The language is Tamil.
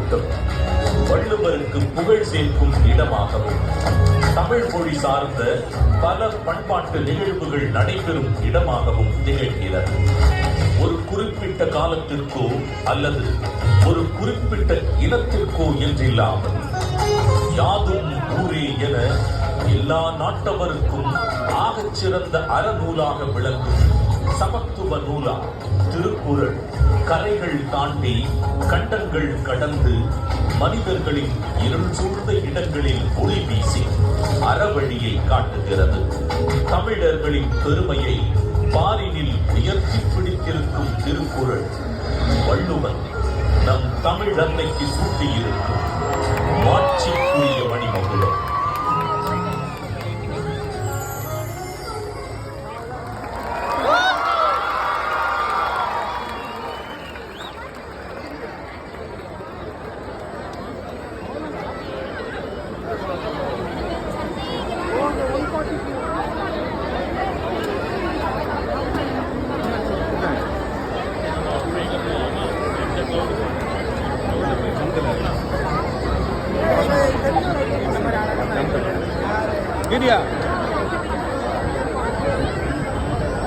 கூட்டம் வள்ளுவருக்கு புகழ் சேர்க்கும் இடமாகவும், தமிழ் மொழி சார்ந்த பல பண்பாட்டு நிகழ்வுகள் நடைபெறும் இடமாகவும் திகழ்கிறது. ஒரு குறிப்பிட்ட காலத்திற்கோ அல்லது ஒரு குறிப்பிட்ட இனத்திற்கோ என்றில்லாமல் யாதும் ஊரே என எல்லா நாட்டவருக்கும் ஆகச் சிறந்த அறநூலாக விளங்கும் சமத்துவ நூலா திருக்குறள் கரைகள் தாண்டி கண்டங்கள் கடந்து மனிதர்களின் இருள் சூழ்ந்த இடங்களில் ஒளி வீசி அறவழியை காட்டுகிறது. தமிழர்களின் பெருமையை பாரினில் உயர்த்தி பிடித்திருக்கும் திருக்குறள் வள்ளுவன் நம் தமிழ் அன்னைக்கு சூட்டியிருக்கும் மாட்சிக்குரிய மணிமகுடம். Media.